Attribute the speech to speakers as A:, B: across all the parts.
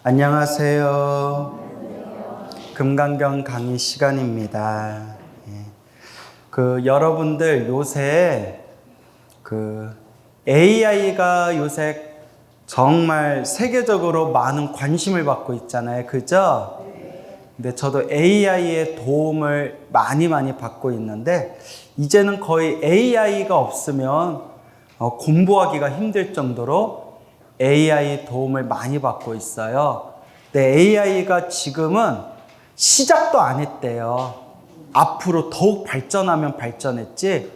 A: 안녕하세요. 금강경 강의 시간입니다. 여러분들 요새 AI가 요새 정말 세계적으로 많은 관심을 받고 있잖아요. 그죠? 근데 저도 AI의 도움을 많이 받고 있는데 이제는 거의 AI가 없으면 공부하기가 힘들 정도로 AI 도움을 많이 받고 있어요. 근데 AI가 지금은 시작도 안 했대요. 앞으로 더욱 발전하면 발전했지.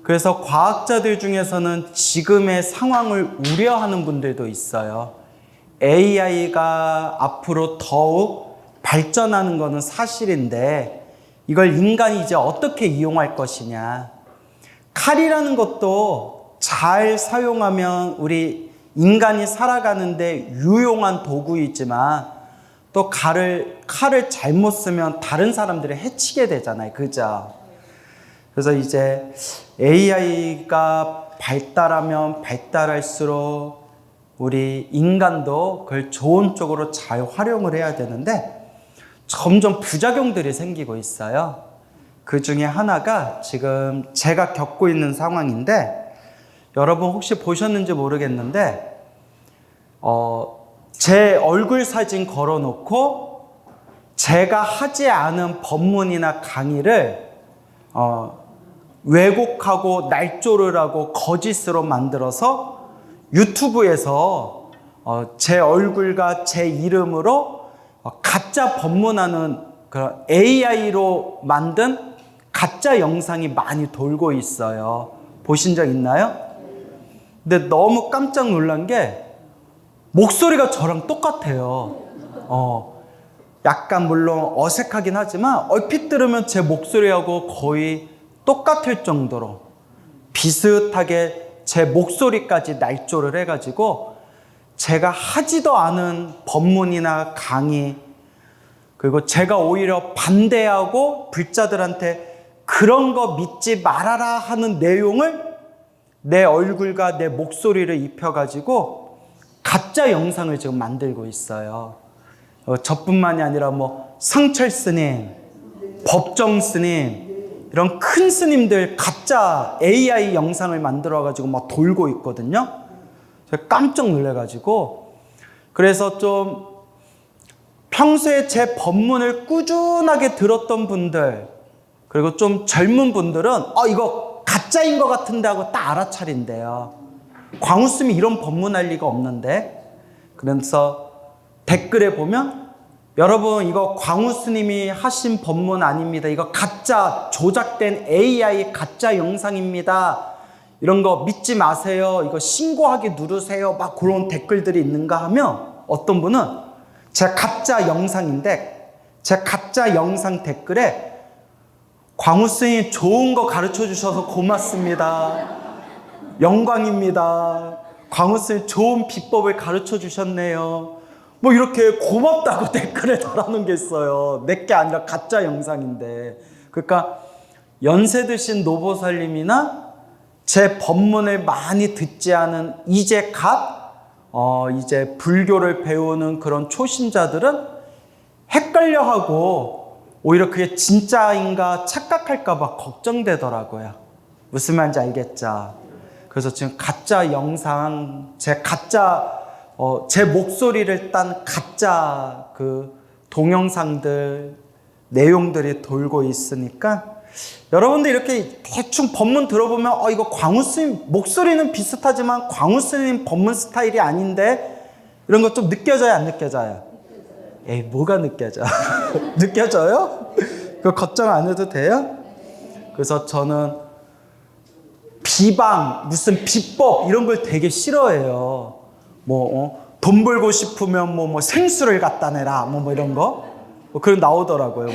A: 그래서 과학자들 중에서는 지금의 상황을 우려하는 분들도 있어요. AI가 앞으로 더욱 발전하는 것은 사실인데 이걸 인간이 이제 어떻게 이용할 것이냐. 칼이라는 것도 잘 사용하면 우리 인간이 살아가는데 유용한 도구이지만 또 칼을 잘못 쓰면 다른 사람들을 해치게 되잖아요. 그죠? 그래서 이제 AI가 발달하면 발달할수록 우리 인간도 그걸 좋은 쪽으로 잘 활용을 해야 되는데 점점 부작용들이 생기고 있어요. 그 중에 하나가 지금 제가 겪고 있는 상황인데 여러분 혹시 보셨는지 모르겠는데 제 얼굴 사진 걸어놓고 제가 하지 않은 법문이나 강의를 왜곡하고 날조를 하고 거짓으로 만들어서 유튜브에서 제 얼굴과 제 이름으로 가짜 법문하는 그런 AI로 만든 가짜 영상이 많이 돌고 있어요. 보신 적 있나요? 근데 너무 깜짝 놀란 게 목소리가 저랑 똑같아요. 약간 물론 어색하긴 하지만 얼핏 들으면 제 목소리하고 거의 똑같을 정도로 비슷하게 제 목소리까지 날조를 해가지고 제가 하지도 않은 법문이나 강의 그리고 제가 오히려 반대하고 불자들한테 그런 거 믿지 말아라 하는 내용을 내 얼굴과 내 목소리를 입혀가지고 가짜 영상을 지금 만들고 있어요. 저뿐만이 아니라 상철 스님, 법정 스님 이런 큰 스님들 가짜 AI 영상을 만들어가지고 막 돌고 있거든요. 제가 깜짝 놀래가지고 그래서 좀 평소에 제 법문을 꾸준하게 들었던 분들 그리고 좀 젊은 분들은 이거 가짜인 것 같은데 하고 딱 알아차린대요. 광우스님이 이런 법문할 리가 없는데. 그래서 댓글에 보면 여러분 이거 광우스님이 하신 법문 아닙니다. 이거 가짜 조작된 AI 가짜 영상입니다. 이런 거 믿지 마세요. 이거 신고하기 누르세요. 막 그런 댓글들이 있는가 하면 어떤 분은 제 가짜 영상인데 제 가짜 영상 댓글에 광우스님 좋은 거 가르쳐 주셔서 고맙습니다. 영광입니다. 광우스님 좋은 비법을 가르쳐 주셨네요. 이렇게 고맙다고 댓글에 달아놓은 게 있어요. 내게 아니라 가짜 영상인데. 그러니까 연세 드신 노보살님이나 제 법문을 많이 듣지 않은 이제 불교를 배우는 그런 초신자들은 헷갈려하고 오히려 그게 진짜인가 착각할까봐 걱정되더라고요. 무슨 말인지 알겠죠? 그래서 지금 가짜 영상, 제 목소리를 딴 가짜 동영상들, 내용들이 돌고 있으니까 여러분들 이렇게 대충 법문 들어보면 이거 광우스님 목소리는 비슷하지만 광우스님 법문 스타일이 아닌데 이런 거 좀 느껴져요, 안 느껴져요? 에이, 뭐가 느껴져? 느껴져요? 그거 걱정 안 해도 돼요? 그래서 저는 비방, 무슨 비법 이런 걸 되게 싫어해요. 돈 벌고 싶으면 생수를 갖다 내라 이런 거 그런 나오더라고요.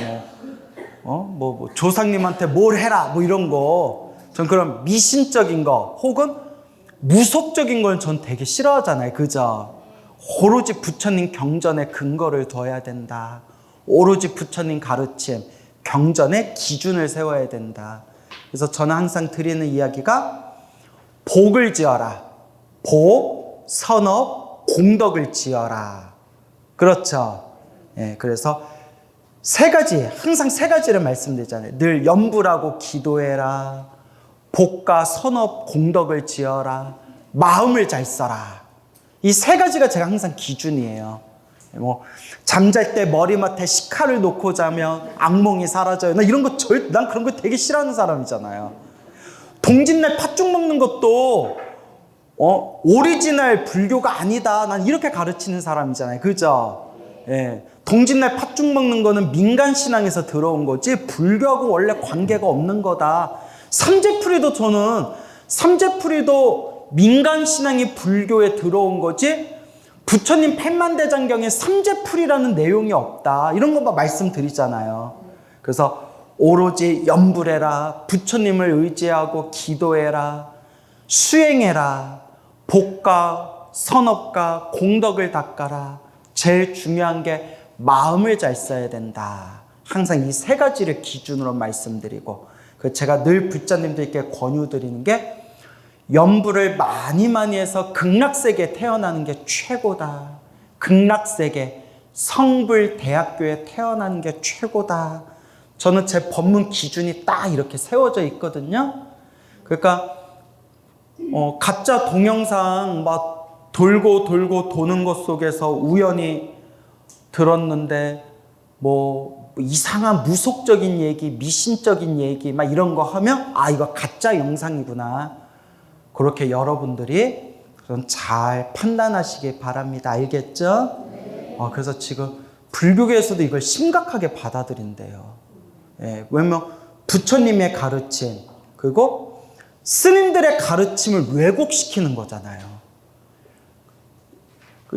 A: 조상님한테 뭘 해라 이런 거. 전 그런 미신적인 거 혹은 무속적인 걸 전 되게 싫어하잖아요. 그죠? 오로지 부처님 경전에 근거를 둬야 된다. 오로지 부처님 가르침, 경전에 기준을 세워야 된다. 그래서 저는 항상 드리는 이야기가 복을 지어라. 복, 선업, 공덕을 지어라. 그렇죠. 예, 그래서 세 가지, 항상 세 가지를 말씀드리잖아요. 늘 염불하고 기도해라. 복과 선업 공덕을 지어라. 마음을 잘 써라. 이 세 가지가 제가 항상 기준이에요. 뭐 잠잘 때 머리맡에 식칼을 놓고 자면 악몽이 사라져요. 난 그런 거 되게 싫어하는 사람이잖아요. 동짓날 팥죽 먹는 것도 오리지널 불교가 아니다. 난 이렇게 가르치는 사람이잖아요. 그죠? 예. 동짓날 팥죽 먹는 거는 민간 신앙에서 들어온 거지 불교하고 원래 관계가 없는 거다. 삼재풀이도 민간 신앙이 불교에 들어온 거지 부처님 팔만대장경에 삼재풀이라는 내용이 없다. 이런 거 말씀드리잖아요. 그래서 오로지 염불해라. 부처님을 의지하고 기도해라. 수행해라. 복과 선업과 공덕을 닦아라. 제일 중요한 게 마음을 잘 써야 된다. 항상 이 세 가지를 기준으로 말씀드리고 제가 늘 불자님들께 권유드리는 게 염불을 많이 해서 극락세계에 태어나는 게 최고다. 극락세계, 성불대학교에 태어나는 게 최고다. 저는 제 법문 기준이 딱 이렇게 세워져 있거든요. 그러니까 가짜 동영상 막 돌고 도는 것 속에서 우연히 들었는데 뭐 이상한 무속적인 얘기, 미신적인 얘기 막 이런 거 하면 이거 가짜 영상이구나. 그렇게 여러분들이 잘 판단하시기 바랍니다. 알겠죠? 그래서 지금 불교계에서도 이걸 심각하게 받아들인대요. 예, 왜냐면 부처님의 가르침 그리고 스님들의 가르침을 왜곡시키는 거잖아요.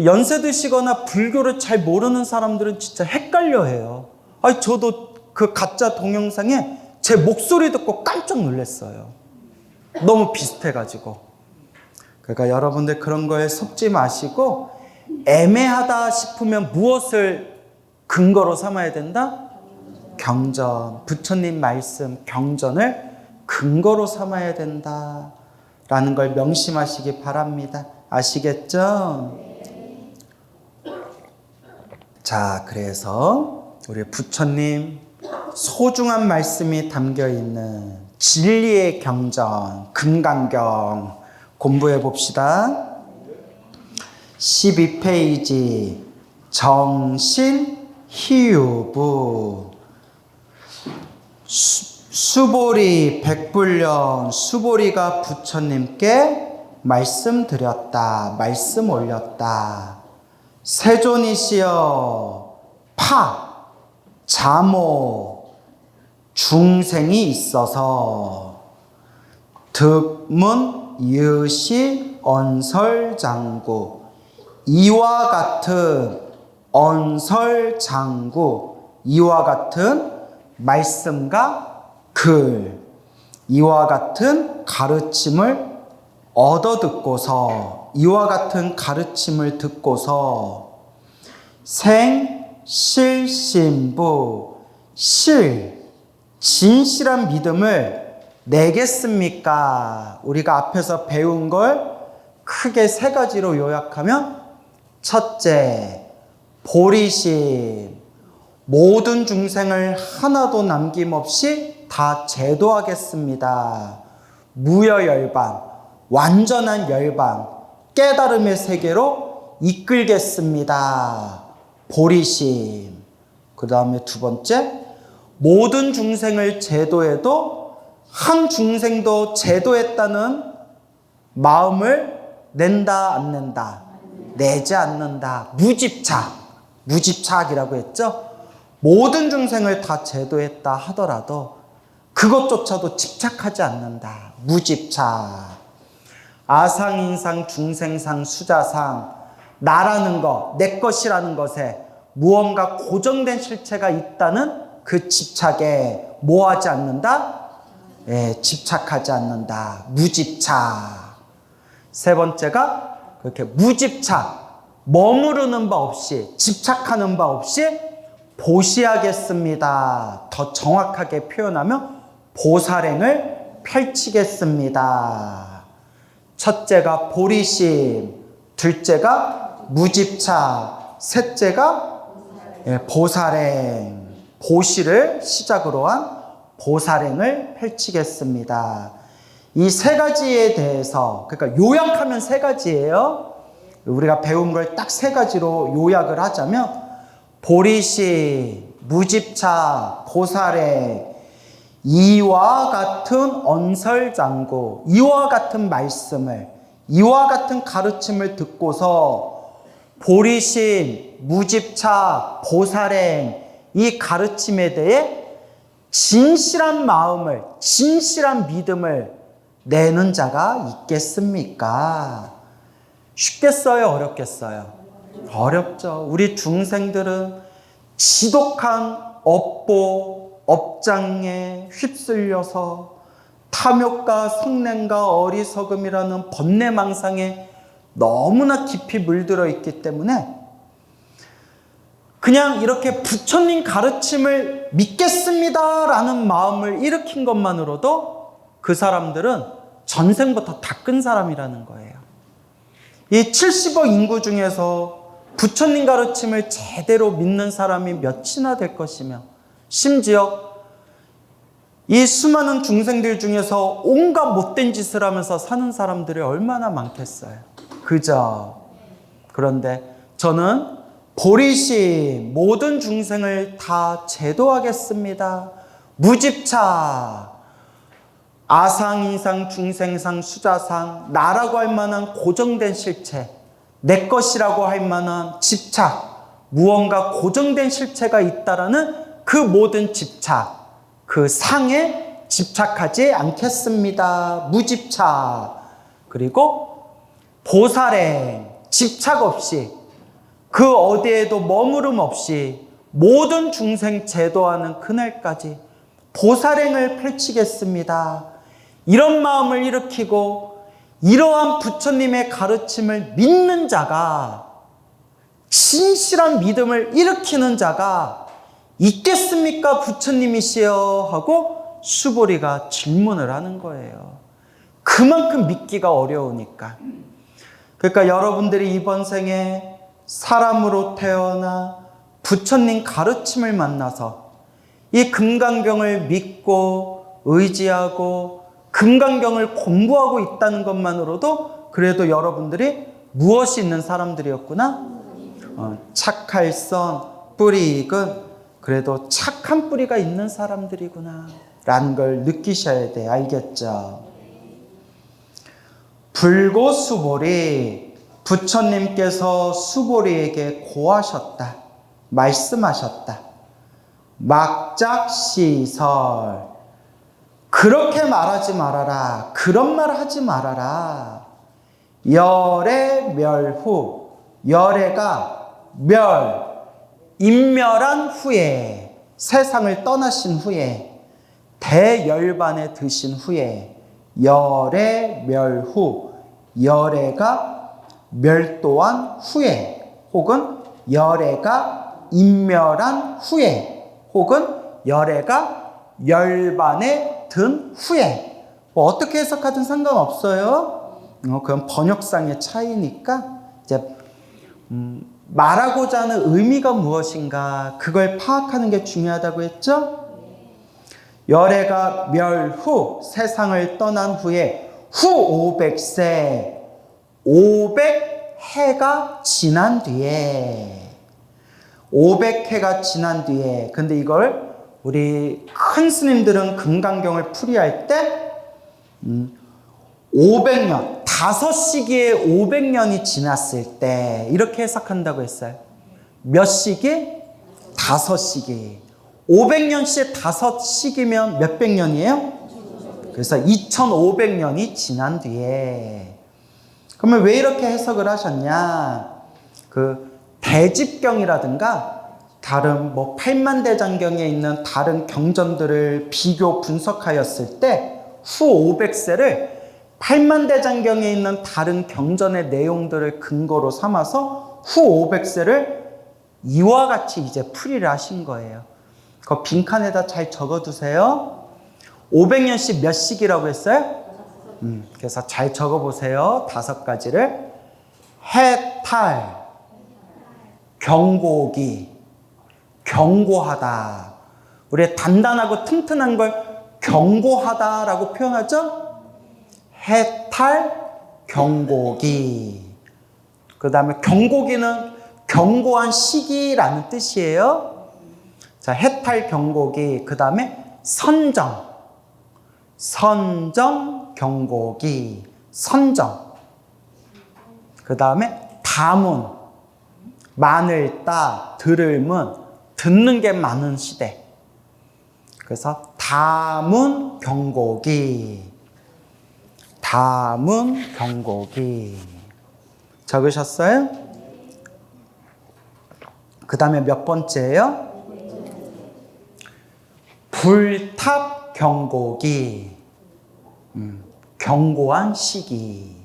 A: 연세 드시거나 불교를 잘 모르는 사람들은 진짜 헷갈려해요. 저도 그 가짜 동영상에 제 목소리 듣고 깜짝 놀랐어요. 너무 비슷해가지고. 그러니까 여러분들 그런 거에 속지 마시고 애매하다 싶으면 무엇을 근거로 삼아야 된다? 경전. 부처님 말씀 경전을 근거로 삼아야 된다라는 걸 명심하시기 바랍니다. 아시겠죠? 자, 그래서 우리 부처님 소중한 말씀이 담겨있는 진리의 경전, 금강경 공부해 봅시다. 12페이지 정신희유부 수보리 백불령 수보리가 부처님께 말씀드렸다. 말씀 올렸다. 세존이시여 자모 중생이 있어서 득문 여시 언설장구 이와 같은 언설장구 이와 같은 말씀과 글 이와 같은 가르침을 얻어듣고서 이와 같은 가르침을 듣고서 생실신부 진실한 믿음을 내겠습니까? 우리가 앞에서 배운 걸 크게 세 가지로 요약하면 첫째, 보리심. 모든 중생을 하나도 남김없이 다 제도하겠습니다. 무여열반, 완전한 열반, 깨달음의 세계로 이끌겠습니다. 보리심. 그 다음에 두 번째, 모든 중생을 제도해도 한 중생도 제도했다는 마음을 낸다, 안 낸다? 내지 않는다. 무집착이라고 했죠? 모든 중생을 다 제도했다 하더라도 그것조차도 집착하지 않는다. 무집착. 아상인상, 중생상, 수자상, 나라는 것, 내 것이라는 것에 무언가 고정된 실체가 있다는 그 집착에 뭐하지 않는다? 집착하지 않는다. 무집착. 세 번째가 그렇게 무집착, 머무르는 바 없이, 집착하는 바 없이 보시하겠습니다. 더 정확하게 표현하면 보살행을 펼치겠습니다. 첫째가 보리심, 둘째가 무집착, 셋째가 보살행. 보시를 시작으로 한 보살행을 펼치겠습니다. 이 세 가지에 대해서, 그러니까 요약하면 세 가지예요. 우리가 배운 걸 딱 세 가지로 요약을 하자면 보리시, 무집차, 보살행, 이와 같은 언설장구, 이와 같은 말씀을, 이와 같은 가르침을 듣고서 보리심, 무집차, 보살행 이 가르침에 대해 진실한 마음을, 진실한 믿음을 내는 자가 있겠습니까? 쉽겠어요? 어렵겠어요? 어렵죠. 우리 중생들은 지독한 업보, 업장에 휩쓸려서 탐욕과 성냄과 어리석음이라는 번뇌망상에 너무나 깊이 물들어 있기 때문에 그냥 이렇게 부처님 가르침을 믿겠습니다라는 마음을 일으킨 것만으로도 그 사람들은 전생부터 다 끈 사람이라는 거예요. 이 70억 인구 중에서 부처님 가르침을 제대로 믿는 사람이 몇이나 될 것이며, 심지어 이 수많은 중생들 중에서 온갖 못된 짓을 하면서 사는 사람들이 얼마나 많겠어요. 그죠? 그런데 저는 보리시 모든 중생을 다 제도하겠습니다. 무집차, 아상, 이상, 중생상, 수자상, 나라고 할 만한 고정된 실체, 내 것이라고 할 만한 집착, 무언가 고정된 실체가 있다라는 그 모든 집착, 그 상에 집착하지 않겠습니다. 무집착. 그리고 보살행, 집착 없이 그 어디에도 머무름 없이 모든 중생 제도하는 그날까지 보살행을 펼치겠습니다. 이런 마음을 일으키고 이러한 부처님의 가르침을 믿는 자가, 진실한 믿음을 일으키는 자가 있겠습니까? 부처님이시여 하고 수보리가 질문을 하는 거예요. 그만큼 믿기가 어려우니까. 그러니까 여러분들이 이번 생에 사람으로 태어나 부처님 가르침을 만나서 이 금강경을 믿고 의지하고 금강경을 공부하고 있다는 것만으로도 그래도 여러분들이 무엇이 있는 사람들이었구나? 착할선 뿌리 익은 그래도 착한 뿌리가 있는 사람들이구나 라는 걸 느끼셔야 돼. 알겠죠? 불고수보리, 부처님께서 수보리에게 고하셨다, 말씀하셨다. 막작시설, 그렇게 말하지 말아라, 그런 말 하지 말아라. 열의 멸후, 열애가 인멸한 후에, 세상을 떠나신 후에, 대열반에 드신 후에, 열의 멸후, 열애가 멸도한 후에, 혹은 열애가 인멸한 후에, 혹은 열애가 열반에 든 후에, 뭐 어떻게 해석하든 상관없어요. 그건 번역상의 차이니까 이제 말하고자 하는 의미가 무엇인가 그걸 파악하는 게 중요하다고 했죠. 열애가 멸후, 세상을 떠난 후에, 후 500세, 500해가 지난 뒤에, 500해가 지난 뒤에. 근데 이걸 우리 큰 스님들은 금강경을 풀이할 때 500년, 5시기에 500년이 지났을 때 이렇게 해석한다고 했어요. 몇 시기? 5시기. 500년씩 5시기면 몇백 년이에요? 그래서 2500년이 지난 뒤에. 그러면 왜 이렇게 해석을 하셨냐? 그 대집경이라든가 다른 뭐 팔만대장경에 있는 다른 경전들을 비교 분석하였을 때 후 500세를 팔만대장경에 있는 다른 경전의 내용들을 근거로 삼아서 후 500세를 이와 같이 이제 풀이를 하신 거예요. 그 빈칸에다 잘 적어두세요. 500년씩 몇 시기라고 했어요? 그래서 잘 적어보세요. 5가지를. 해탈, 경고기, 경고하다. 우리 단단하고 튼튼한 걸 경고하다라고 표현하죠? 해탈, 경고기. 그 다음에 경고기는 경고한 시기라는 뜻이에요. 자, 해탈, 경고기. 그 다음에 선정, 선정, 경고기. 선정. 그 다음에 다문, 만을 따, 들을 문, 듣는 게 많은 시대. 그래서 다문, 경고기. 다문, 경고기. 적으셨어요? 그 다음에 몇 번째예요? 불탑, 경고기. 경고한 시기.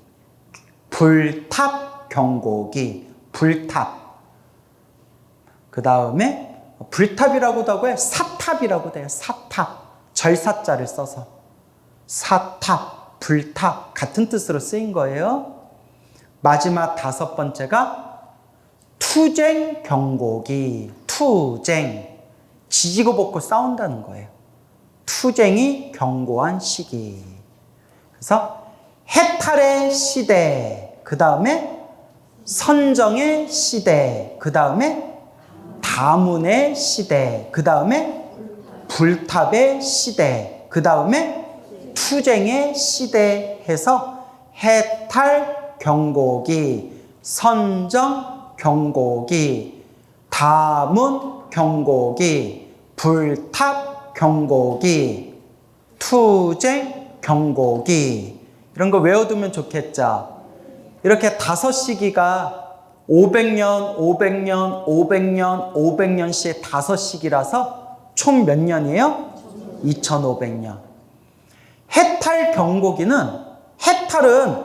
A: 불탑, 경고기. 불탑. 그 다음에 불탑이라고도 하고 해. 사탑이라고도 해요. 사탑. 절사자를 써서. 사탑, 불탑 같은 뜻으로 쓰인 거예요. 마지막 다섯 번째가 투쟁, 경고기. 투쟁. 지지고 볶고 싸운다는 거예요. 투쟁이 경고한 시기. 그래서 해탈의 시대, 그 다음에 선정의 시대, 그 다음에 다문의 시대, 그 다음에 불탑의 시대, 그 다음에 투쟁의 시대 해서 해탈, 경고기, 선정, 경고기, 다문, 경고기, 불탑, 경고기, 투쟁, 경고기. 이런 거 외워두면 좋겠죠. 이렇게 다섯 시기가 500년, 500년, 500년, 500년씩 다섯 시기라서 총 몇 년이에요? 2500년. 해탈, 경고기는, 해탈은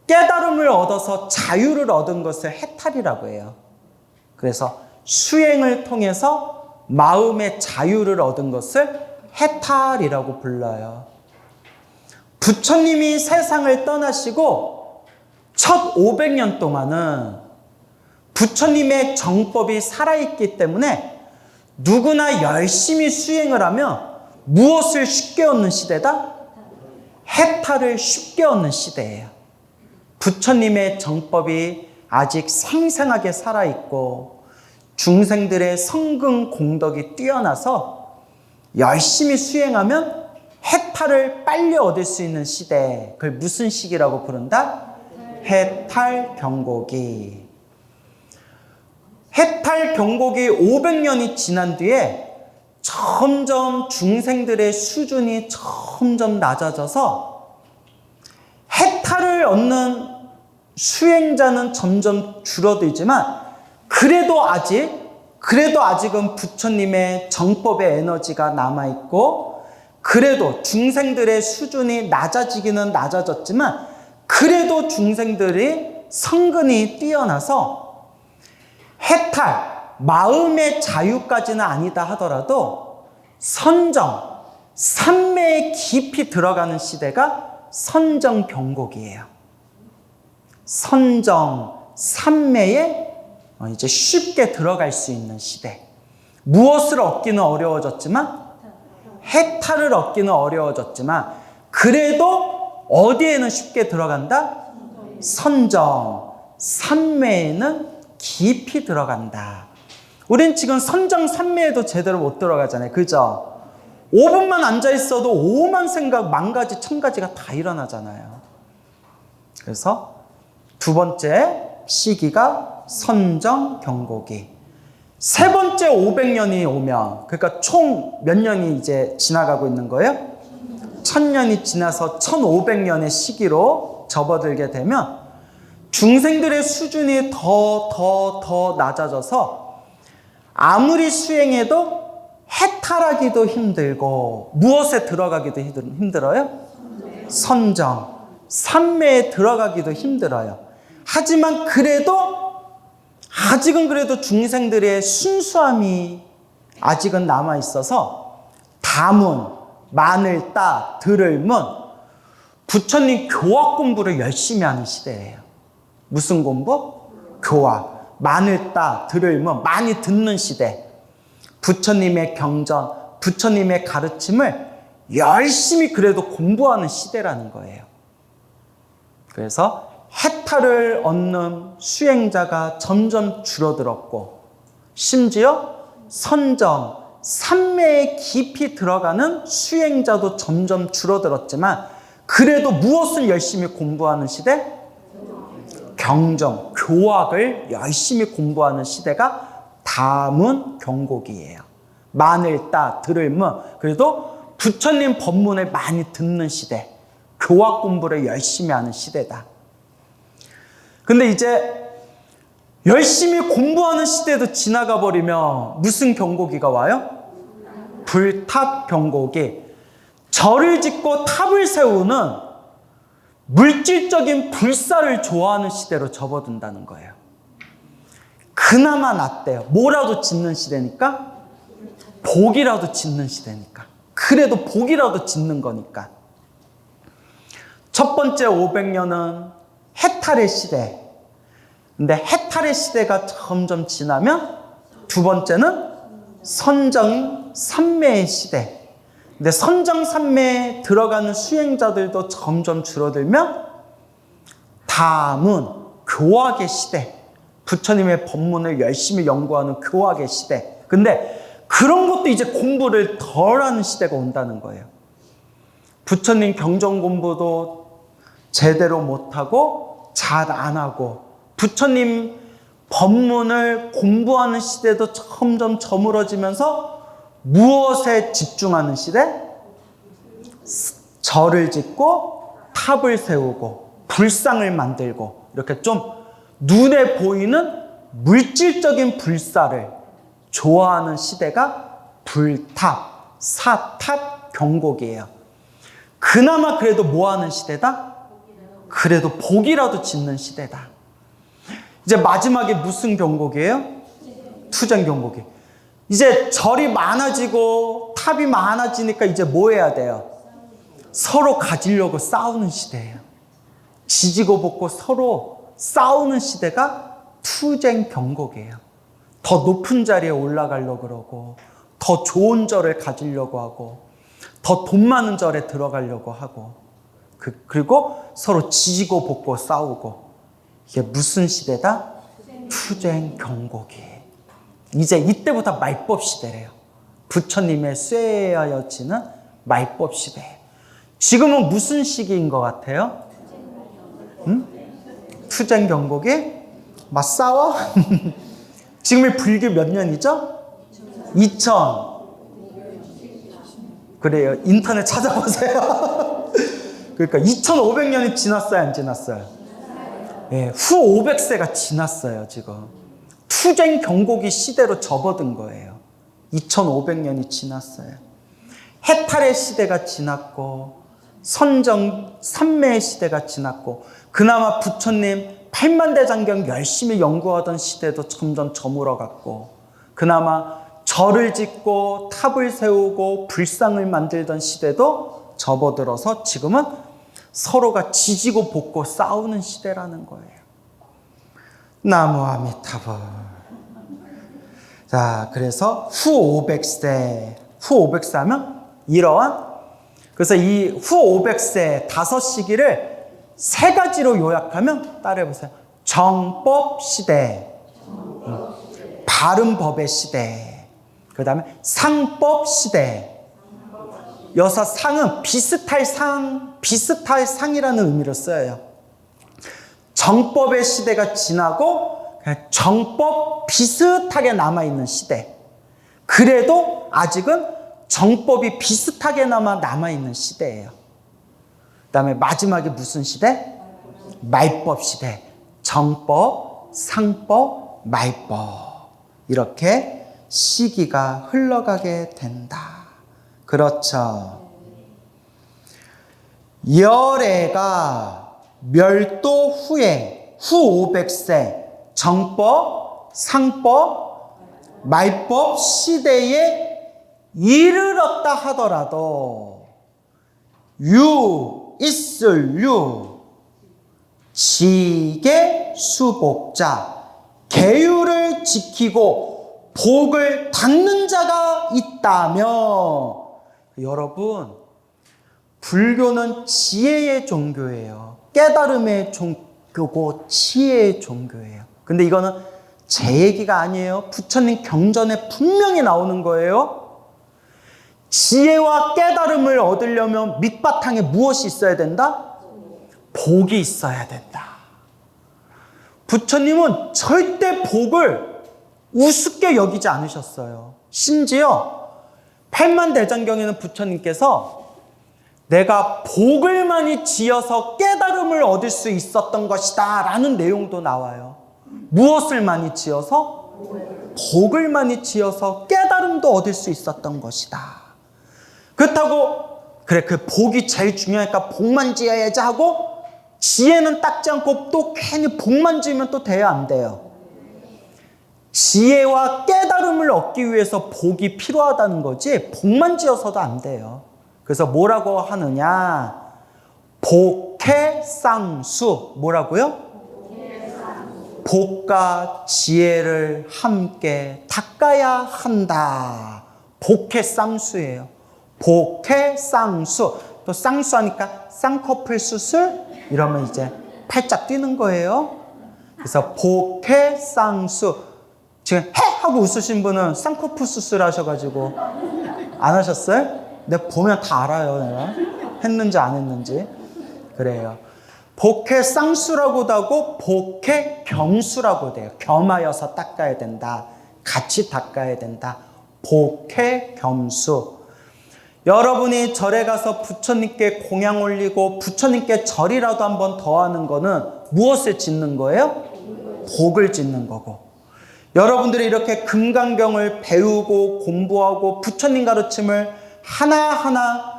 A: 깨달음을 얻어서 자유를 얻은 것을 해탈이라고 해요. 그래서 수행을 통해서 마음의 자유를 얻은 것을 해탈이라고 불러요. 부처님이 세상을 떠나시고 첫 500년 동안은 부처님의 정법이 살아있기 때문에 누구나 열심히 수행을 하면 무엇을 쉽게 얻는 시대다? 해탈을 쉽게 얻는 시대예요. 부처님의 정법이 아직 생생하게 살아있고 중생들의 성근 공덕이 뛰어나서 열심히 수행하면 해탈을 빨리 얻을 수 있는 시대. 그걸 무슨 시기라고 부른다? 해탈, 경고기. 해탈, 경고기 500년이 지난 뒤에 점점 중생들의 수준이 점점 낮아져서 해탈을 얻는 수행자는 점점 줄어들지만 그래도 아직은 부처님의 정법의 에너지가 남아있고 그래도 중생들의 수준이 낮아지기는 낮아졌지만 그래도 중생들이 성근이 뛰어나서 해탈, 마음의 자유까지는 아니다 하더라도 선정, 삼매에 깊이 들어가는 시대가 선정, 경고기예요. 선정, 삼매에 이제 쉽게 들어갈 수 있는 시대. 무엇을 얻기는 어려워졌지만 해탈을 얻기는 어려워졌지만 그래도 어디에는 쉽게 들어간다? 선정, 삼매에는 깊이 들어간다. 우린 지금 선정, 삼매에도 제대로 못 들어가잖아요. 그죠? 5분만 앉아있어도 5만 생각, 만 가지, 천 가지가 다 일어나잖아요. 그래서 두 번째 시기가 선정, 경고기. 세 번째 500년이 오면, 그러니까 총 몇 년이 이제 지나가고 있는 거예요? 1000년이 지나서 1500년의 시기로 접어들게 되면 중생들의 수준이 더 낮아져서 아무리 수행해도 해탈하기도 힘들고 무엇에 들어가기도 힘들어요? 선정, 삼매에 들어가기도 힘들어요. 하지만 아직은 그래도 중생들의 순수함이 아직은 남아있어서 다문, 만을 따, 들을 문, 부처님 교화 공부를 열심히 하는 시대예요. 무슨 공부? 교화. 많을 따 들을면 많이 듣는 시대. 부처님의 경전, 부처님의 가르침을 열심히 그래도 공부하는 시대라는 거예요. 그래서 해탈을 얻는 수행자가 점점 줄어들었고, 심지어 선정, 삼매에 깊이 들어가는 수행자도 점점 줄어들었지만, 그래도 무엇을 열심히 공부하는 시대? 경정, 교학을 열심히 공부하는 시대가 다문 경곡이에요. 만을 따 들을문, 그래도 부처님 법문을 많이 듣는 시대, 교학 공부를 열심히 하는 시대다. 근데 이제 열심히 공부하는 시대도 지나가 버리면 무슨 경고기가 와요? 불탑 경고기. 절을 짓고 탑을 세우는 물질적인 불사를 좋아하는 시대로 접어든다는 거예요. 그나마 낫대요. 뭐라도 짓는 시대니까? 복이라도 짓는 시대니까. 그래도 복이라도 짓는 거니까. 첫 번째 500년은 해탈의 시대. 근데 해탈의 시대가 점점 지나면 두 번째는 선정 삼매의 시대. 근데 선정 삼매에 들어가는 수행자들도 점점 줄어들면 다음은 교학의 시대. 부처님의 법문을 열심히 연구하는 교학의 시대. 근데 그런 것도 이제 공부를 덜 하는 시대가 온다는 거예요. 부처님 경전 공부도 제대로 못하고 잘 안 하고, 부처님 법문을 공부하는 시대도 점점 저물어지면서 무엇에 집중하는 시대? 절을 짓고 탑을 세우고 불상을 만들고, 이렇게 좀 눈에 보이는 물질적인 불사를 좋아하는 시대가 불탑, 사탑 경곡이에요. 그나마 그래도 뭐 하는 시대다? 그래도 복이라도 짓는 시대다. 이제 마지막에 무슨 경곡이에요? 투쟁 경곡이. 이제 절이 많아지고 탑이 많아지니까 이제 뭐 해야 돼요? 서로 가지려고 싸우는 시대예요. 지지고 볶고 서로 싸우는 시대가 투쟁 경곡이에요. 더 높은 자리에 올라가려고 그러고, 더 좋은 절을 가지려고 하고, 더 돈 많은 절에 들어가려고 하고, 그리고 서로 지지고 볶고 싸우고. 이게 무슨 시대다? 투쟁 경곡이. 이제 이때부터 말법 시대래요. 부처님의 쇠하여지는 말법 시대. 지금은 무슨 시기인 것 같아요? 투쟁 경곡이? 막 싸워? 지금이 불교 몇 년이죠? 2000. 그래요. 인터넷 찾아보세요. 그러니까 2500년이 지났어요, 안 지났어요? 예, 후 500세가 지났어요, 지금. 투쟁 경곡이 시대로 접어든 거예요. 2500년이 지났어요. 해탈의 시대가 지났고, 선정 삼매의 시대가 지났고, 그나마 부처님 팔만대장경 열심히 연구하던 시대도 점점 저물어갔고, 그나마 절을 짓고 탑을 세우고 불상을 만들던 시대도 접어들어서 지금은 서로가 지지고 볶고 싸우는 시대라는 거예요. 나무 아미타불. 자, 그래서 후 500세, 후 500세 하면 이러한, 그래서 이 후 500세 5시기를 세 가지로 요약하면 따라해보세요. 정법 시대, 바른 법의 시대, 그 다음에 상법 시대. 여기서 상은 비슷할 상, 비슷할 상이라는 의미로 써요. 정법의 시대가 지나고 정법 비슷하게 남아있는 시대. 그래도 아직은 정법이 비슷하게 남아있는 시대예요. 그 다음에 마지막에 무슨 시대? 말법 시대. 정법, 상법, 말법. 이렇게 시기가 흘러가게 된다. 그렇죠. 열애가 멸도 후에 후 500세 정법, 상법, 말법 시대에 이르렀다 하더라도 유 있을 유 지계 수복자 계율을 지키고 복을 닦는 자가 있다며. 여러분, 불교는 지혜의 종교예요. 깨달음의 종교고 지혜의 종교예요. 근데 이거는 제 얘기가 아니에요. 부처님 경전에 분명히 나오는 거예요. 지혜와 깨달음을 얻으려면 밑바탕에 무엇이 있어야 된다? 복이 있어야 된다. 부처님은 절대 복을 우습게 여기지 않으셨어요. 심지어 팔만대장경에는 부처님께서 내가 복을 많이 지어서 깨달음을 얻을 수 있었던 것이다 라는 내용도 나와요. 무엇을 많이 지어서? 복을 많이 지어서 깨달음도 얻을 수 있었던 것이다. 그렇다고 그래 그 복이 제일 중요하니까 복만 지어야지 하고 지혜는 닦지 않고 또 괜히 복만 지으면 또 돼야 안 돼요. 지혜와 깨달음을 얻기 위해서 복이 필요하다는 거지 복만 지어서도 안 돼요. 그래서 뭐라고 하느냐? 복해쌍수. 뭐라고요? 복과 지혜를 함께 닦아야 한다. 복해쌍수예요. 복해쌍수. 또 쌍수하니까 쌍꺼풀 수술 이러면 이제 팔짝 뛰는 거예요. 그래서 복해쌍수. 지금 해! 하고 웃으신 분은 쌍꺼풀 수술 하셔가지고 안 하셨어요? 내가 보면 다 알아요. 내가 했는지 안 했는지. 그래요. 복해쌍수라고도 하고 복해겸수라고 돼요. 겸하여서 닦아야 된다. 같이 닦아야 된다. 복해겸수. 여러분이 절에 가서 부처님께 공양 올리고 부처님께 절이라도 한번 더 하는 거는 무엇을 짓는 거예요? 복을 짓는 거고. 여러분들이 이렇게 금강경을 배우고 공부하고 부처님 가르침을 하나하나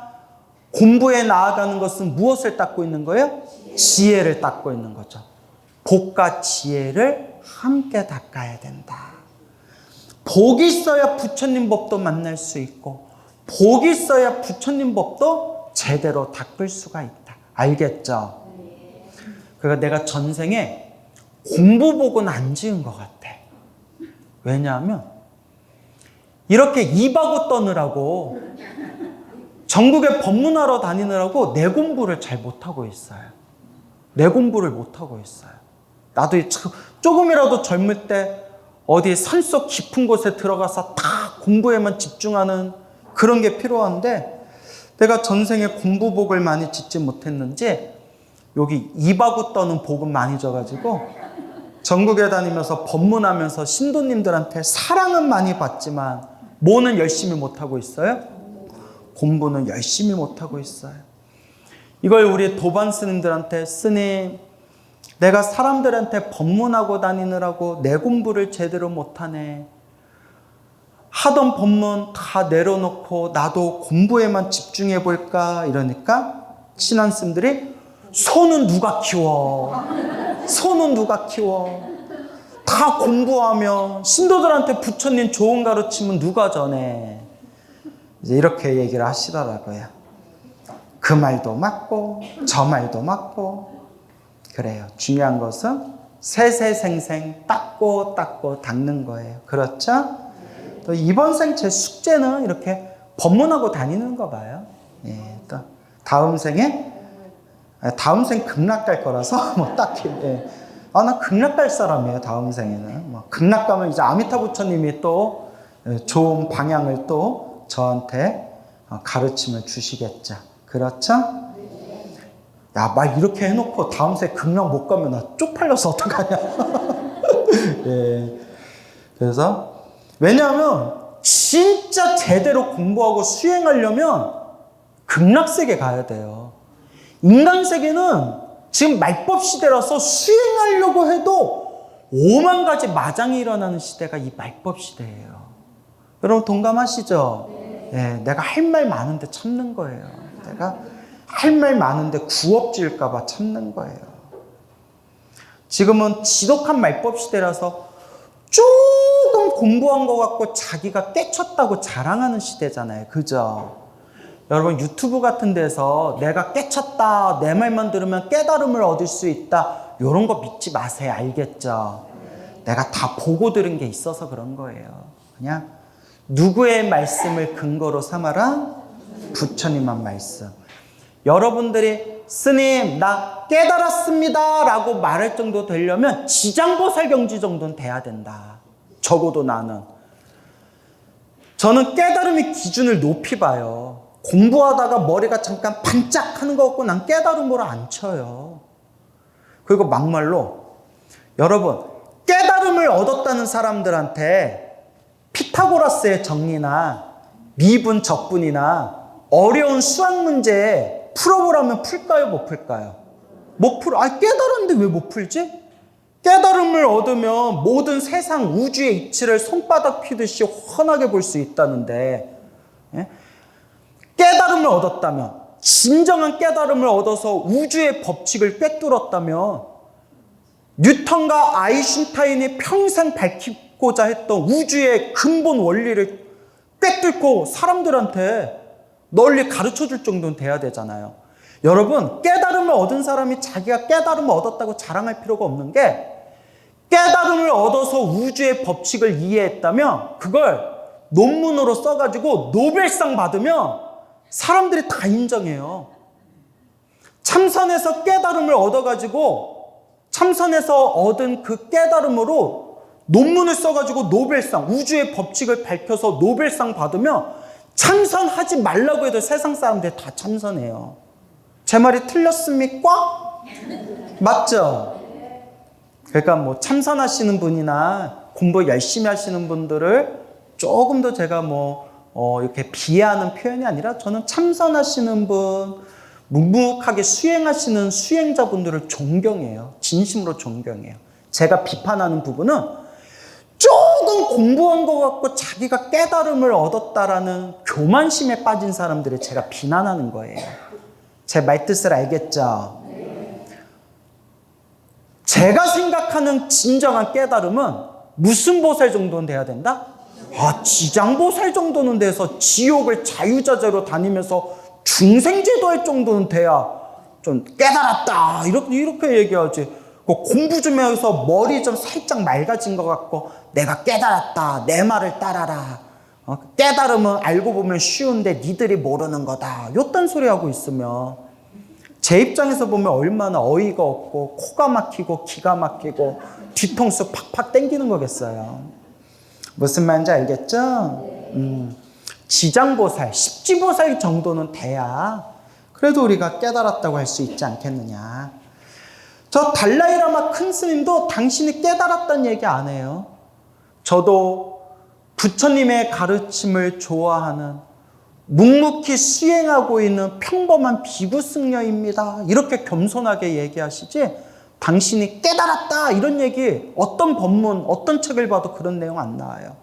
A: 공부해 나아가는 것은 무엇을 닦고 있는 거예요? 지혜를 닦고 있는 거죠. 복과 지혜를 함께 닦아야 된다. 복이 있어야 부처님 법도 만날 수 있고 복이 있어야 부처님 법도 제대로 닦을 수가 있다. 알겠죠? 그러니까 내가 전생에 공부복은 안 지은 것 같아. 왜냐하면 이렇게 입하고 떠느라고 전국에 법문하러 다니느라고 내 공부를 잘 못하고 있어요. 내 공부를 못하고 있어요. 나도 조금이라도 젊을 때 어디 산속 깊은 곳에 들어가서 다 공부에만 집중하는 그런 게 필요한데 내가 전생에 공부복을 많이 짓지 못했는지 여기 입하고 떠는 복은 많이 져가지고 전국에 다니면서 법문하면서 신도님들한테 사랑은 많이 받지만 뭐는 열심히 못하고 있어요? 공부는 열심히 못하고 있어요. 이걸 우리 도반 스님들한테 스님 내가 사람들한테 법문하고 다니느라고 내 공부를 제대로 못하네. 하던 법문 다 내려놓고 나도 공부에만 집중해 볼까 이러니까 친한 스님들이 소는 누가 키워? 소는 누가 키워? 다 공부하면 신도들한테 부처님 좋은 가르침은 누가 전해? 이제 이렇게 얘기를 하시더라고요. 그 말도 맞고 저 말도 맞고 그래요. 중요한 것은 세세생생 닦고 닦는 거예요. 그렇죠? 또 이번 생 제 숙제는 이렇게 법문하고 다니는 거 봐요. 예, 또 다음 생 극락 갈 거라서 뭐 딱히 예. 나 극락 갈 사람이에요. 다음 생에는 뭐 극락 가면 이제 아미타 부처님이 또 좋은 방향을 또 저한테 가르침을 주시겠죠. 그렇죠? 야, 말 이렇게 해놓고 다음 생 극락 못 가면 나 쪽팔려서 어떡하냐. 예. 그래서 왜냐하면 진짜 제대로 공부하고 수행하려면 극락세계 가야 돼요. 인간세계는 지금 말법 시대라서 수행하려고 해도 5만 가지 마장이 일어나는 시대가 이 말법 시대예요. 여러분 동감하시죠? 네, 내가 할 말 많은데 참는 거예요. 내가 할 말 많은데 구업질까 봐 참는 거예요. 지금은 지독한 말법 시대라서 조금 공부한 것 같고 자기가 깨쳤다고 자랑하는 시대잖아요. 그죠? 여러분 유튜브 같은 데서 내가 깨쳤다, 내 말만 들으면 깨달음을 얻을 수 있다, 이런 거 믿지 마세요. 알겠죠? 내가 다 보고 들은 게 있어서 그런 거예요. 그냥 누구의 말씀을 근거로 삼아라? 부처님만 말씀. 여러분들이 스님 나 깨달았습니다 라고 말할 정도 되려면 지장보살 경지 정도는 돼야 된다. 적어도 저는 깨달음의 기준을 높이 봐요. 공부하다가 머리가 잠깐 반짝하는 거 같고 난 깨달음으로 안 쳐요. 그리고 막말로 여러분 깨달음을 얻었다는 사람들한테 피타고라스의 정리나 미분 적분이나 어려운 수학 문제 풀어보라면 풀까요? 못 풀까요? 못 풀어. 깨달았는데 왜 못 풀지? 깨달음을 얻으면 모든 세상 우주의 이치를 손바닥 피듯이 훤하게 볼 수 있다는데, 예? 깨달음을 얻었다면, 진정한 깨달음을 얻어서 우주의 법칙을 꿰뚫었다면 뉴턴과 아인슈타인이 평생 밝히고자 했던 우주의 근본 원리를 꿰뚫고 사람들한테 널리 가르쳐줄 정도는 돼야 되잖아요. 여러분, 깨달음을 얻은 사람이 자기가 깨달음을 얻었다고 자랑할 필요가 없는 게, 깨달음을 얻어서 우주의 법칙을 이해했다면 그걸 논문으로 써가지고 노벨상 받으면 사람들이 다 인정해요. 참선에서 깨달음을 얻어가지고 참선에서 얻은 그 깨달음으로 논문을 써가지고 노벨상, 우주의 법칙을 밝혀서 노벨상 받으면 참선하지 말라고 해도 세상 사람들이 다 참선해요. 제 말이 틀렸습니까? 맞죠? 그러니까 뭐 참선하시는 분이나 공부 열심히 하시는 분들을 조금 더 제가 이렇게 비하하는 표현이 아니라 저는 참선하시는 분, 묵묵하게 수행하시는 수행자분들을 존경해요. 진심으로 존경해요. 제가 비판하는 부분은 조금 공부한 것 같고 자기가 깨달음을 얻었다라는 교만심에 빠진 사람들을 제가 비난하는 거예요. 제 말뜻을 알겠죠? 제가 생각하는 진정한 깨달음은 무슨 보살 정도는 돼야 된다? 지장보살 정도는 돼서 지옥을 자유자재로 다니면서 중생제도 할 정도는 돼야 좀 깨달았다 이렇게 얘기하지. 공부 좀 해서 머리 좀 살짝 맑아진 것 같고 내가 깨달았다 내 말을 따라라. 깨달음은 알고 보면 쉬운데 니들이 모르는 거다. 요딴 소리 하고 있으면 제 입장에서 보면 얼마나 어이가 없고 코가 막히고 기가 막히고 뒤통수 팍팍 땡기는 거겠어요. 무슨 말인지 알겠죠? 지장보살, 십지보살 정도는 돼야 그래도 우리가 깨달았다고 할 수 있지 않겠느냐. 저 달라이라마 큰 스님도 당신이 깨달았다는 얘기 안 해요. 저도 부처님의 가르침을 좋아하는 묵묵히 수행하고 있는 평범한 비구 승려입니다. 이렇게 겸손하게 얘기하시지 당신이 깨달았다 이런 얘기 어떤 법문, 어떤 책을 봐도 그런 내용 안 나와요.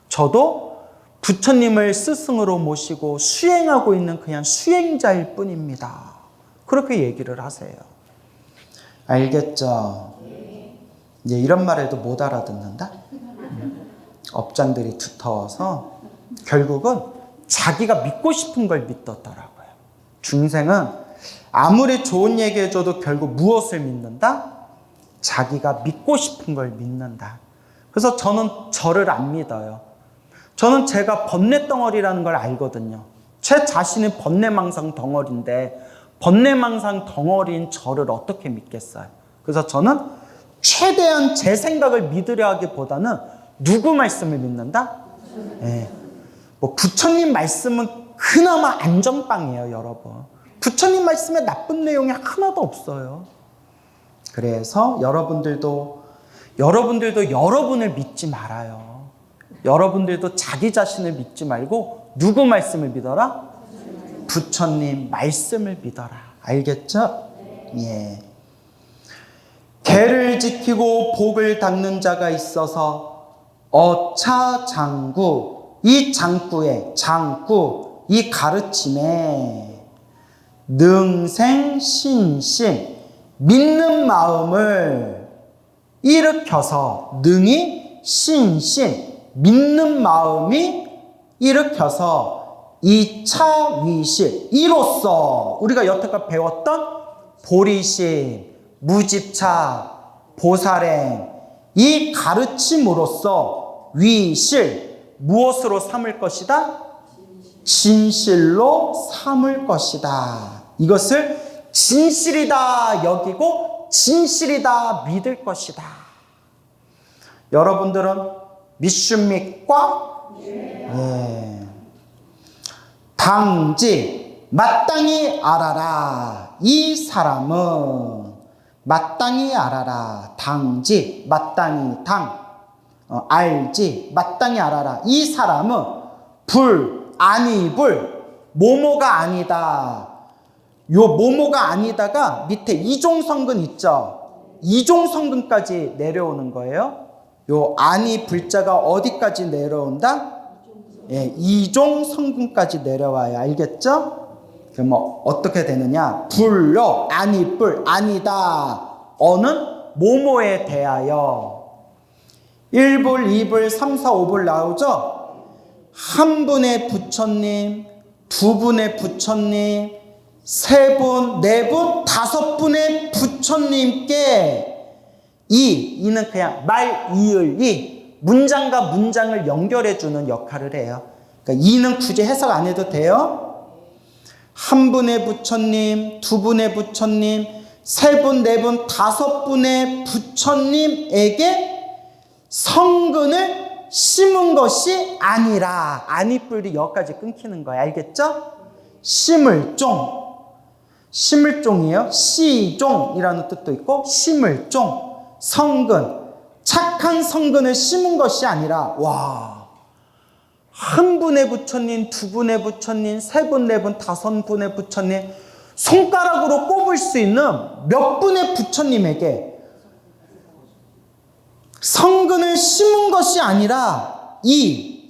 A: 저도 부처님을 스승으로 모시고 수행하고 있는 그냥 수행자일 뿐입니다. 그렇게 얘기를 하세요. 알겠죠? 이제 이런 말에도 못 알아듣는다? 업장들이 두터워서 결국은 자기가 믿고 싶은 걸 믿었더라고요. 중생은 아무리 좋은 얘기 해줘도 결국 무엇을 믿는다? 자기가 믿고 싶은 걸 믿는다. 그래서 저는 저를 안 믿어요. 저는 제가 번뇌덩어리라는 걸 알거든요. 제 자신이 번뇌망상 덩어리인데 번뇌망상 덩어리인 저를 어떻게 믿겠어요? 그래서 저는 최대한 제 생각을 믿으려 하기보다는 누구 말씀을 믿는다? 네. 부처님 말씀은 그나마 안전빵이에요, 여러분. 부처님 말씀에 나쁜 내용이 하나도 없어요. 그래서 여러분들도 여러분을 믿지 말아요. 여러분들도 자기 자신을 믿지 말고 누구 말씀을 믿어라? 부처님 말씀을 믿어라. 알겠죠? 예. 계를 지키고 복을 닦는 자가 있어서 어차장구 이 장구에 장구 이 가르침에 능생신심 믿는 마음을 일으켜서 능이 신심 믿는 마음이 일으켜서 이차위실 이로써 우리가 여태까지 배웠던 보리심 무집착 보살행 이 가르침으로써 위실 무엇으로 삼을 것이다? 진실로 삼을 것이다. 이것을 진실이다 여기고 진실이다 믿을 것이다. 여러분들은 믿습니까? 예. 당지 마땅히 알아라. 이 사람은 마땅히 알아라. 당지 마땅히 알지 마땅히 알아라. 이 사람은 아니 뭐뭐가 아니다. 요 뭐뭐가 아니다가 밑에 이종성근 있죠. 이종성근까지 내려오는 거예요. 요 아니 불자가 어디까지 내려온다? 예, 이종성근까지 내려와요. 알겠죠? 그럼 어떻게 되느냐? 아니 아니다. 어는 뭐뭐에 대하여 1불, 2불, 3, 4, 5불 나오죠? 한 분의 부처님, 두 분의 부처님, 세 분, 네 분, 다섯 분의 부처님께 이는 그냥 말, 이을, 문장과 문장을 연결해 주는 역할을 해요. 그러니까 이는 굳이 해석 안 해도 돼요. 한 분의 부처님, 두 분의 부처님, 세 분, 네 분, 다섯 분의 부처님에게 성근을 심은 것이 아니라 아니뿔이 여기까지 끊기는 거예요. 알겠죠? 심을종이에요. 시종이라는 뜻도 있고 심을종 성근 착한 성근을 심은 것이 아니라 한 분의 부처님, 두 분의 부처님, 세 분, 네 분, 다섯 분의 부처님 손가락으로 꼽을 수 있는 몇 분의 부처님에게 성근을 심은 것이 아니라 이미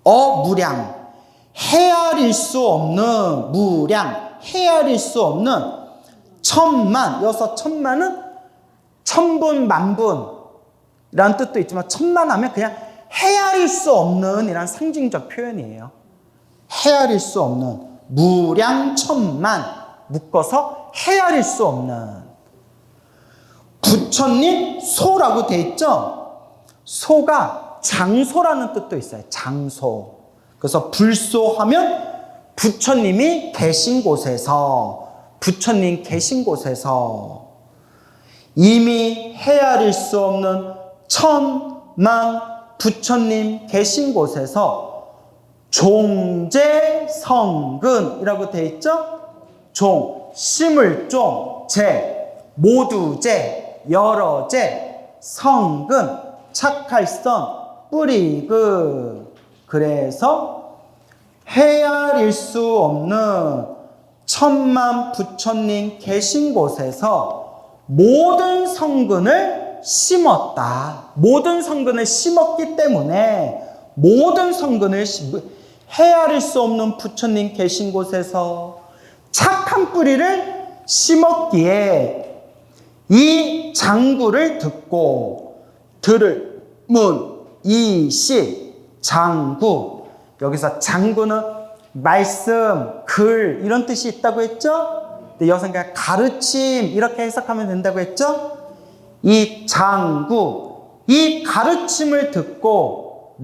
A: 무량 헤아릴 수 없는 헤아릴 수 없는 천만 여기서 천만은 천분 만분이라는 뜻도 있지만 천만하면 그냥 헤아릴 수 없는 이란 상징적 표현이에요. 헤아릴 수 없는 무량 천만 묶어서 헤아릴 수 없는 부처님 소라고 돼 있죠? 소가 장소라는 뜻도 있어요. 장소. 그래서 불소하면 부처님이 계신 곳에서 이미 헤아릴 수 없는 천만 부처님 계신 곳에서 종제성근이라고 돼 있죠? 심을종, 모두제, 여러제, 성근, 착할선, 뿌리그. 그래서 헤아릴 수 없는 천만 부처님 계신 곳에서 모든 성근을 심었다. 모든 성근을 심었기 때문에 모든 성근을 헤아릴 수 없는 부처님 계신 곳에서 착한 뿌리를 심었기에 이 장구를 듣고 들을 이시 장구. 여기서 장구는 말씀, 글 이런 뜻이 있다고 했죠? 근데 여기서 그냥 가르침 이렇게 해석하면 된다고 했죠? 이 장구, 이 가르침을 듣고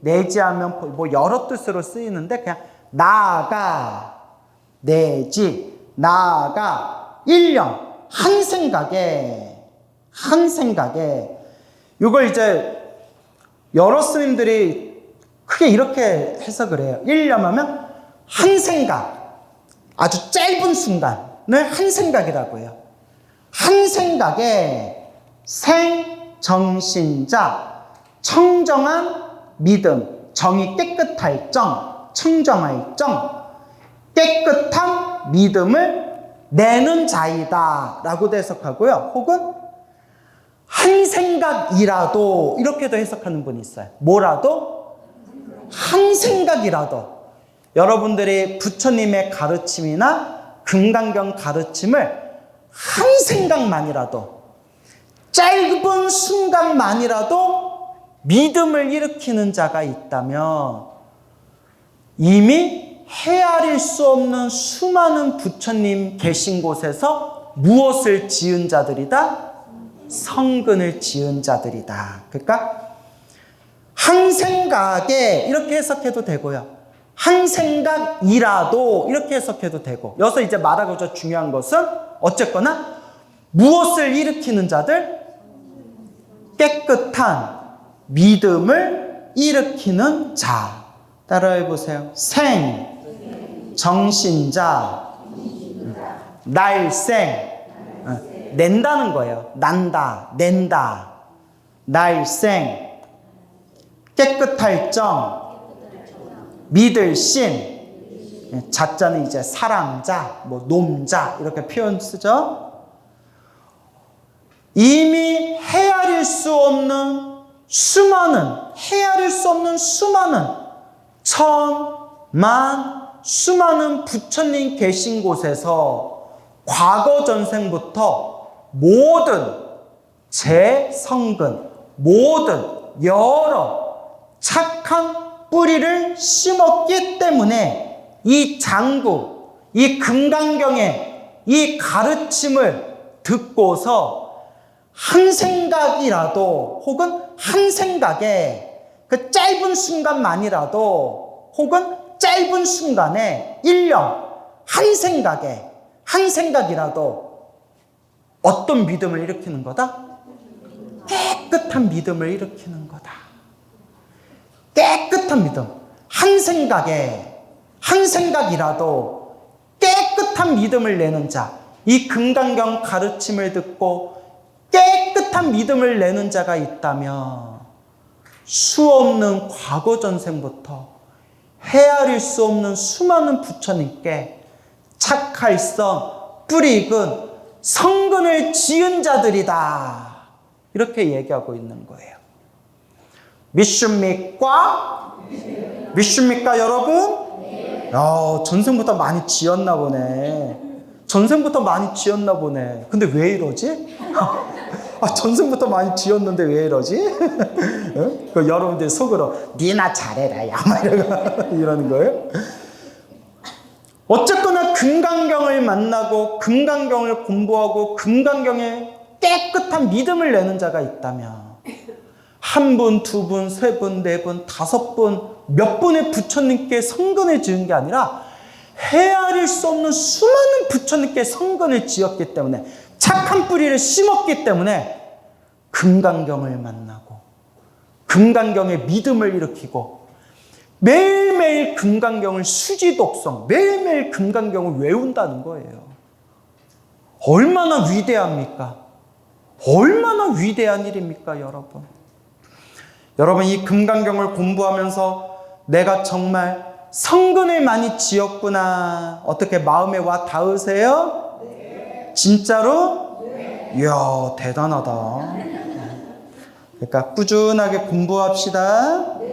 A: 내지하면 여러 뜻으로 쓰이는데 그냥 나아가 일념 한 생각에 이걸 이제 여러 스님들이 크게 이렇게 해석을 해요. 일념하면 한 생각, 아주 짧은 순간을 한 생각이라고 해요. 한 생각에 생정신자, 청정한 믿음, 정이 깨끗할 정, 청정할 정, 깨끗한 믿음을 내는 자이다 라고도 해석하고요. 혹은 한 생각이라도 이렇게도 해석하는 분이 있어요. 뭐라도? 한 생각이라도. 여러분들이 부처님의 가르침이나 금강경 가르침을 한 생각만이라도, 짧은 순간만이라도 믿음을 일으키는 자가 있다면 이미 헤아릴 수 없는 수많은 부처님 계신 곳에서 무엇을 지은 자들이다? 성근을 지은 자들이다. 그러니까 한 생각에 이렇게 해석해도 되고요. 한 생각이라도 이렇게 해석해도 되고. 여기서 이제 말하고자 중요한 것은 어쨌거나 무엇을 일으키는 자들? 깨끗한 믿음을 일으키는 자. 따라해 보세요. 생, 정신자, 날생. 낸다는 거예요. 난다, 낸다. 날생, 깨끗할 정, 믿을 신. 자자는 이제 사랑자, 뭐 놈자 이렇게 표현 쓰죠. 이미 헤아릴 수 없는 수많은 천, 만, 수많은 부처님 계신 곳에서 과거 전생부터 모든 제성근, 모든 여러 착한 뿌리를 심었기 때문에 이 장구, 이 금강경의 이 가르침을 듣고서 한 생각이라도 혹은 한 생각에 그 짧은 순간만이라도 혹은 짧은 순간에 일념 한 생각이라도 어떤 믿음을 일으키는 거다? 깨끗한 믿음을 일으키는 거다. 깨끗한 믿음. 한 생각이라도 깨끗한 믿음을 내는 자. 이 금강경 가르침을 듣고 깨끗한 믿음을 내는 자가 있다면 수없는 과거 전생부터 헤아릴 수 없는 수많은 부처님께 착할성 뿌리 익은 성근을 지은 자들이다. 이렇게 얘기하고 있는 거예요. 믿습니까? 믿습니까, 여러분? 전생부터 많이 지었나 보네. 근데 왜 이러지? 전생부터 많이 지었는데 왜 이러지? 여러분들 속으로 니나 잘해라 야 이러는 거예요. 어쨌거나 금강경을 만나고 금강경을 공부하고 금강경에 깨끗한 믿음을 내는 자가 있다면 한 분, 두 분, 세 분, 네 분, 다섯 분, 몇 분의 부처님께 성근을 지은 게 아니라 헤아릴 수 없는 수많은 부처님께 성근을 지었기 때문에 착한 뿌리를 심었기 때문에 금강경을 만나고 금강경의 믿음을 일으키고 매일매일 금강경을 수지독성, 매일매일 금강경을 외운다는 거예요. 얼마나 위대합니까? 얼마나 위대한 일입니까, 여러분? 여러분, 이 금강경을 공부하면서 내가 정말 성근을 많이 지었구나. 어떻게 마음에 와 닿으세요? 네. 진짜로? 네. 이야, 대단하다. 그러니까 꾸준하게 공부합시다.